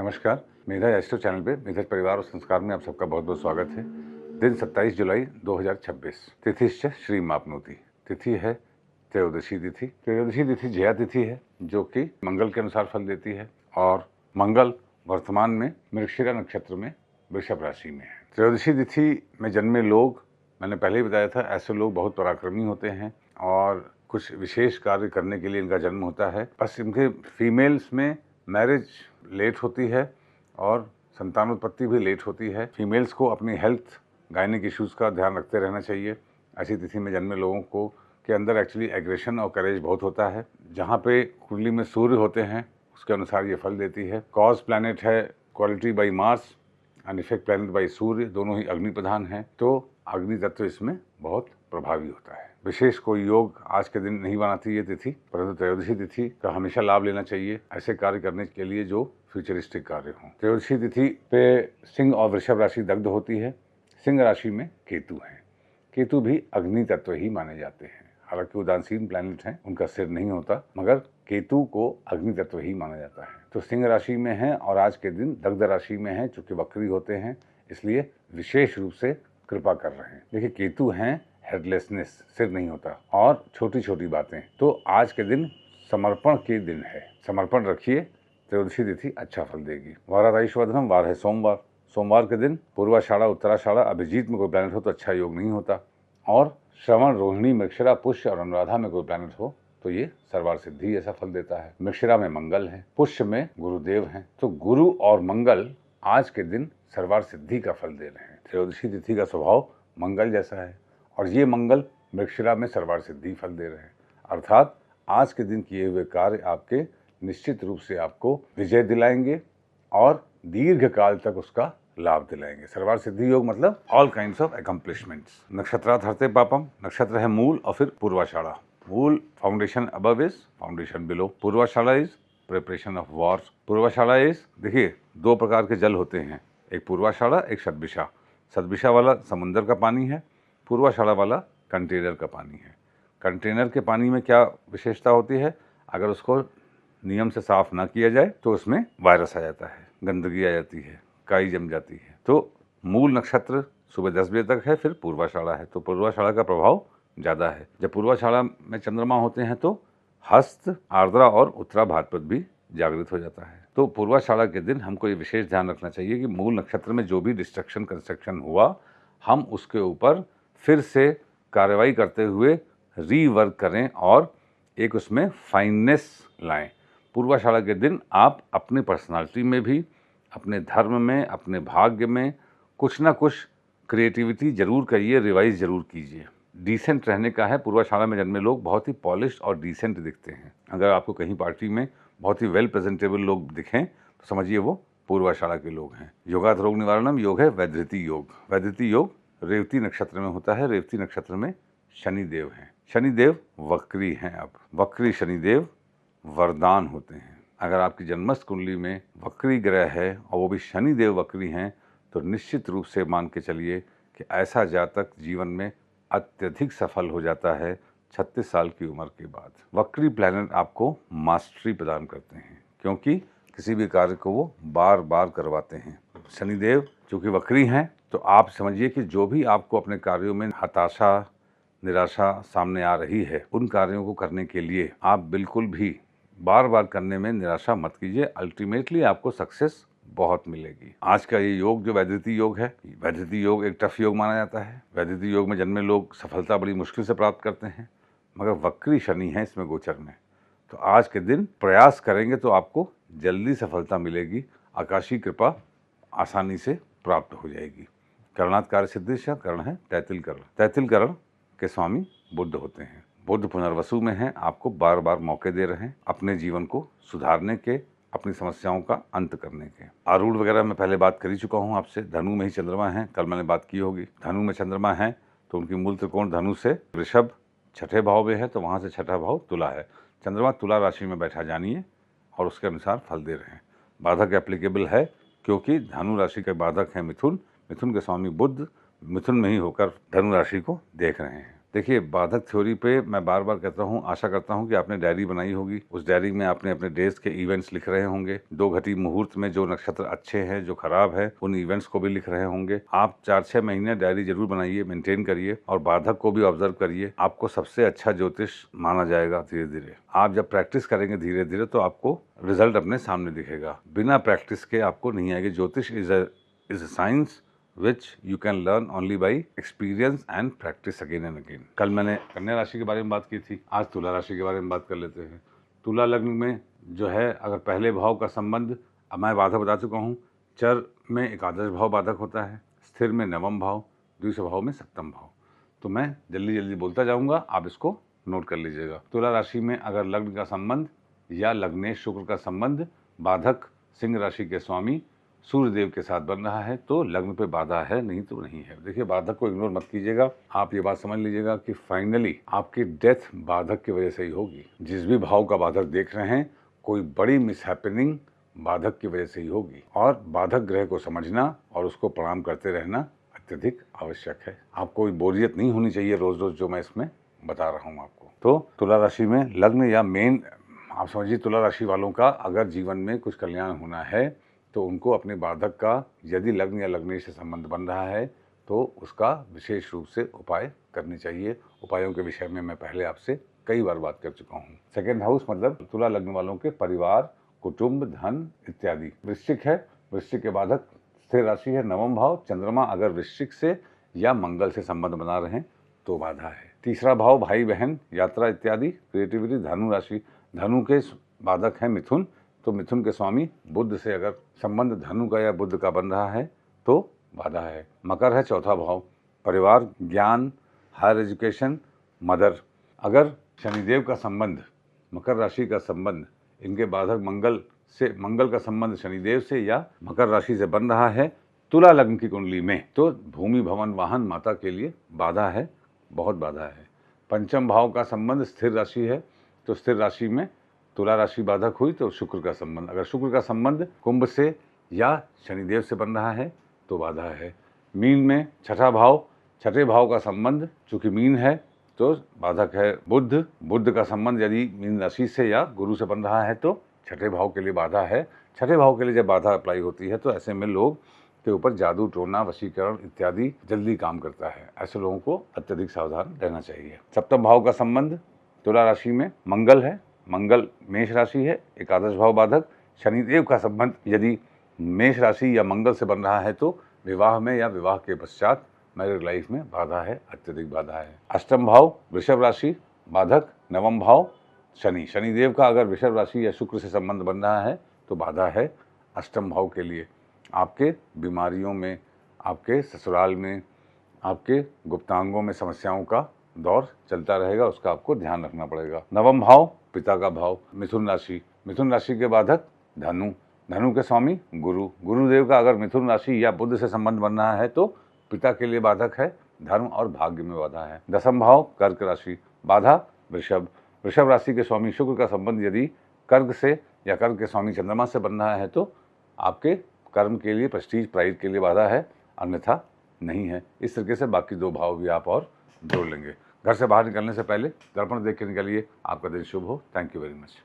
नमस्कार, मेधा astro channel पे मेधा परिवार और संस्कार में आप सबका बहुत बहुत स्वागत है। दिन 27 जुलाई 2026, तिथिश्च श्री मापनोति। तिथि है त्रयोदशी तिथि। त्रयोदशी तिथि जया तिथि है जो कि मंगल के अनुसार फल देती है और मंगल वर्तमान में मृगशिरा नक्षत्र में वृषभ राशि में है। त्रयोदशी तिथि में जन्मे लोग, मैंने पहले ही बताया था, ऐसे लोग बहुत पराक्रमी होते हैं और कुछ विशेष कार्य करने के लिए इनका जन्म होता है। बस इनके फीमेल्स में मैरिज लेट होती है और संतानोत्पत्ति भी लेट होती है। फीमेल्स को अपनी हेल्थ, गायनिक इश्यूज़ का ध्यान रखते रहना चाहिए। ऐसी तिथि में जन्मे लोगों को के अंदर एक्चुअली एग्रेशन और करेज बहुत होता है। जहाँ पे कुंडली में सूर्य होते हैं उसके अनुसार ये फल देती है। कॉज प्लैनेट है quality by Mars and effect planet by सूर्य, दोनों ही अग्नि प्रधान हैं, तो अग्नि तत्व इसमें बहुत प्रभावी होता है। विशेष कोई योग आज के दिन नहीं बनाती ये तिथि, परंतु त्रयोदशी तिथि का हमेशा लाभ लेना चाहिए ऐसे कार्य करने के लिए जो फ्यूचरिस्टिक कार्य हों। त्रयोदशी तिथि पे सिंह और वृषभ राशि दग्ध होती है। सिंह राशि में केतु हैं। केतु भी अग्नि तत्व ही माने जाते हैं। हालांकि उदासीन प्लैनेट हैं, उनका सिर नहीं होता, मगर केतु को अग्नि तत्व ही माना जाता है। तो सिंह राशि में हैं और आज के दिन दग्ध राशि में हैं। चूंकि वक्री होते हैं इसलिए विशेष रूप से कृपा कर रहे हैं। देखिए, केतु हैं हेडलेसनेस, सिर नहीं होता और छोटी छोटी बातें। तो आज के दिन समर्पण के दिन है, समर्पण रखिए, त्रयोदशी तिथि अच्छा फल देगी। वाराधीश्वरधनम, वार है सोमवार। सोमवार के दिन पूर्वाषाढ़ा, उत्तराषाढ़ा, अभिजीत में कोई प्लैनेट हो तो अच्छा योग नहीं होता, और श्रवण, रोहिणी, मृगशिरा, पुष्य और अनुराधा में कोई प्लैनेट हो तो ये सर्वार सिद्धि ऐसा फल देता है। मृगशिरा में मंगल है, पुष्य में गुरुदेव हैं, तो गुरु और मंगल आज के दिन सर्वार सिद्धि का फल दे रहे हैं। त्रयोदशी तिथि का स्वभाव मंगल जैसा है और ये मंगल मृगशिरा में सर्वार सिद्धि फल दे रहे हैं। अर्थात आज के दिन किए हुए कार्य आपके निश्चित रूप से आपको विजय दिलाएंगे और दीर्घ काल तक उसका लाभ दिलाएंगे। सर्वार सिद्धि योग मतलब ऑल काइंड्स ऑफ अकम्प्लिशमेंट्स। नक्षत्रार्थ हरते पापम, नक्षत्र है मूल और फिर पूर्वाषाढ़ा। मूल foundation above is, foundation below. Purvashadha is preparation of Wars. Purvashadha is, देखिए, दो प्रकार के जल होते हैं, एक पूर्वाषाढ़ा, एक सदभिषा। सदभिषा वाला समुद्र का पानी है, पूर्वाषाढ़ा वाला कंटेनर का पानी है। कंटेनर के पानी में क्या विशेषता होती है? अगर उसको नियम से साफ ना किया जाए तो उसमें वायरस आ जाता है, गंदगी आ जाती है, काई जम जाती है। तो मूल नक्षत्र सुबह 10 बजे तक है, फिर पूर्वाषाढ़ा है, तो पूर्वाषाढ़ा का प्रभाव ज़्यादा है। जब पूर्वाषाढ़ा में चंद्रमा होते हैं तो हस्त, आर्द्रा और उत्तरा भाद्रपद भी जागृत हो जाता है। तो पूर्वाषाढ़ा के दिन हमको ये विशेष ध्यान रखना चाहिए कि मूल नक्षत्र में जो भी डिस्ट्रक्शन, कंस्ट्रक्शन हुआ, हम उसके ऊपर फिर से कार्रवाई करते हुए रीवर्क करें और एक उसमें फाइननेस लाएं। पूर्वाषाढ़ा के दिन आप अपनी पर्सनालिटी में भी, अपने धर्म में, अपने भाग्य में कुछ ना कुछ क्रिएटिविटी जरूर करिए, रिवाइज जरूर कीजिए। डिसेंट रहने का है। पूर्वाषाढ़ा में जन्मे लोग बहुत ही पॉलिश्ड और डिसेंट दिखते हैं। अगर आपको कहीं पार्टी में बहुत ही वेल प्रेजेंटेबल लोग दिखें तो समझिए वो पूर्वाषाढ़ा के लोग हैं। योगात रोग निवारणम योग है वैधृति योग। वैधृति योग रेवती नक्षत्र में होता है। रेवती नक्षत्र में शनिदेव हैं। शनिदेव वक्री हैं। अब वक्री शनिदेव वरदान होते हैं। अगर आपकी जन्मस्थ कुंडली में वक्री ग्रह है और वो भी शनिदेव वक्री हैं तो निश्चित रूप से मान के चलिए कि ऐसा जातक जीवन में अत्यधिक सफल हो जाता है 36 साल की उम्र के बाद। वक्री प्लैनेट आपको मास्टरी प्रदान करते हैं क्योंकि किसी भी कार्य को वो बार बार करवाते हैं। शनिदेव चूँकि वक्री हैं तो आप समझिए कि जो भी आपको अपने कार्यों में हताशा, निराशा सामने आ रही है, उन कार्यों को करने के लिए आप बिल्कुल भी बार बार करने में निराशा मत कीजिए। अल्टीमेटली आपको सक्सेस बहुत मिलेगी। आज का ये योग जो वैधृति योग है, वैधृति योग एक टफ योग माना जाता है। वैधृति योग में जन्मे लोग सफलता बड़ी मुश्किल से प्राप्त करते हैं, मगर वक्री शनि है इसमें गोचर में, तो आज के दिन प्रयास करेंगे तो आपको जल्दी सफलता मिलेगी। आकाशीय कृपा आसानी से प्राप्त हो जाएगी। करणात् कार्य सिद्धिश्च, कर्ण है तैतिल कर्ण। तैतिल कर्ण के स्वामी बुध होते हैं। बुध पुनर्वसु में हैं, आपको बार बार मौके दे रहे हैं अपने जीवन को सुधारने के, अपनी समस्याओं का अंत करने के। आरूढ़ वगैरह मैं पहले बात कर ही चुका हूँ आपसे। धनु में ही चंद्रमा है, कल मैंने बात की होगी। धनु में चंद्रमा है तो उनकी मूल त्रिकोण धनु से वृषभ छठे भाव में है, तो वहाँ से छठा भाव तुला है। चंद्रमा तुला राशि में बैठा जानिए और उसके अनुसार फल दे रहे हैं। बाधक एप्लीकेबल है क्योंकि धनु राशि के बाधक है मिथुन। मिथुन के स्वामी बुध मिथुन में ही होकर धनु राशि को देख रहे हैं। देखिए, बाधक थ्योरी पे मैं बार-बार कहता हूँ, आशा करता हूँ कि आपने डायरी बनाई होगी। उस डायरी में आपने अपने डेज़ के इवेंट्स लिख रहे होंगे। 2 घटी मुहूर्त में जो नक्षत्र अच्छे हैं, जो खराब है, उन इवेंट्स को भी लिख रहे होंगे। आप 4-6 महीने डायरी ज़रूर बनाइए, मेंटेन करिए और बाधक को भी ऑब्ज़र्व करिए। आपको सबसे अच्छा ज्योतिष माना जाएगा धीरे-धीरे। आप जब प्रैक्टिस करेंगे धीरे-धीरे तो आपको रिज़ल्ट अपने सामने दिखेगा। बिना प्रैक्टिस के आपको नहीं आएगी। ज्योतिष is a science which you can learn only by experience and practice again and again। कल मैंने कन्या राशि के बारे में बात की थी, आज तुला राशि के बारे में बात कर लेते हैं। तुला लग्न में जो है, अगर पहले भाव का संबंध, अब मैं बाधक बता चुका हूँ, चर में एकादश भाव बाधक होता है, स्थिर में नवम भाव, द्वितीय भाव में सप्तम भाव। तो मैं जल्दी जल्दी बोलता जाऊँगा, आप इसको नोट कर लीजिएगा। तुला राशि में अगर लग्न का संबंध या लग्नेश शुक्र का संबंध बाधक सिंह राशि के स्वामी सूर्यदेव के साथ बन रहा है तो लग्न पे बाधा है, नहीं तो नहीं है। देखिए, बाधक को इग्नोर मत कीजिएगा। आप ये बात समझ लीजिएगा कि फाइनली आपकी डेथ बाधक की वजह से ही होगी। जिस भी भाव का बाधक देख रहे हैं, कोई बड़ी मिसहैपनिंग बाधक की वजह से ही होगी और बाधक ग्रह को समझना और उसको प्रणाम करते रहना अत्यधिक आवश्यक है। आपको कोई बोरियत नहीं होनी चाहिए रोज रोज, जो मैं इसमें बता रहा हूँ आपको। तो तुला राशि में लग्न या मेन, आप समझिए, तुला राशि वालों का अगर जीवन में कुछ कल्याण होना है तो उनको अपने बाधक का, यदि लग्न या लग्नेश से संबंध बन रहा है तो उसका विशेष रूप से उपाय करने चाहिए। उपायों के विषय में मैं पहले आपसे कई बार बात कर चुका हूँ। सेकेंड हाउस मतलब तुला लग्न वालों के परिवार, कुटुंब, धन इत्यादि। वृश्चिक है, वृश्चिक के बाधक स्थिर राशि है, नवम भाव। चंद्रमा अगर वृश्चिक से या मंगल से संबंध बना रहे तो बाधा है। तीसरा भाव भाई बहन, यात्रा इत्यादि, क्रिएटिविटी। धनु राशि, धनु के बाधक है मिथुन, तो मिथुन के स्वामी बुध से अगर संबंध धनु का या बुध का बन रहा है तो बाधा है। मकर है, चौथा भाव, परिवार, ज्ञान, हायर एजुकेशन, मदर। अगर शनिदेव का संबंध, मकर राशि का संबंध, इनके बाधक मंगल से, मंगल का संबंध शनिदेव से या मकर राशि से बन रहा है तुला लग्न की कुंडली में, तो भूमि, भवन, वाहन, माता के लिए बाधा है, बहुत बाधा है। पंचम भाव का संबंध स्थिर राशि है, तो स्थिर राशि में तुला राशि बाधक हुई तो शुक्र का संबंध, अगर शुक्र का संबंध कुंभ से या शनिदेव से बन रहा है तो बाधा है। मीन में छठा भाव, छठे भाव का संबंध चूंकि मीन है तो बाधक है बुध, बुध का संबंध यदि मीन राशि से या गुरु से बन रहा है तो छठे भाव के लिए बाधा है। छठे भाव के लिए जब बाधा अप्लाई होती है तो ऐसे में लोग के ऊपर जादू, टोना, वशीकरण इत्यादि जल्दी काम करता है। ऐसे लोगों को अत्यधिक सावधान रहना चाहिए। सप्तम भाव का संबंध तुला राशि में मंगल है, मंगल मेष राशि है, एकादश भाव बाधक। शनिदेव का संबंध यदि मेष राशि या मंगल से बन रहा है तो विवाह में या विवाह के पश्चात मैरिड लाइफ में बाधा है, अत्यधिक बाधा है। अष्टम भाव वृषभ राशि बाधक, नवम भाव शनि, शनिदेव का अगर वृषभ राशि या शुक्र से संबंध बन रहा है तो बाधा है अष्टम भाव के लिए। आपके बीमारियों में, आपके ससुराल में, आपके गुप्तांगों में समस्याओं का दौर चलता रहेगा, उसका आपको ध्यान रखना पड़ेगा। नवम भाव पिता का भाव, मिथुन राशि, मिथुन राशि के बाधक धनु, धनु के स्वामी गुरु, गुरुदेव का अगर मिथुन राशि या बुध से संबंध बन रहा है तो पिता के लिए बाधक है, धर्म और भाग्य में बाधा है। दसम भाव कर्क राशि, बाधा वृषभ, वृषभ राशि के स्वामी शुक्र का संबंध यदि कर्क से या कर्क के स्वामी चंद्रमा से बन रहा है तो आपके कर्म के लिए, प्रेस्टीज, प्राइड के लिए बाधा है, अन्यथा नहीं है। इस तरीके से बाकी दो भाव भी आप और जोड़ लेंगे। घर से बाहर निकलने से पहले दर्पण देख के निकलिए। आपका दिन शुभ हो। Thank you very much.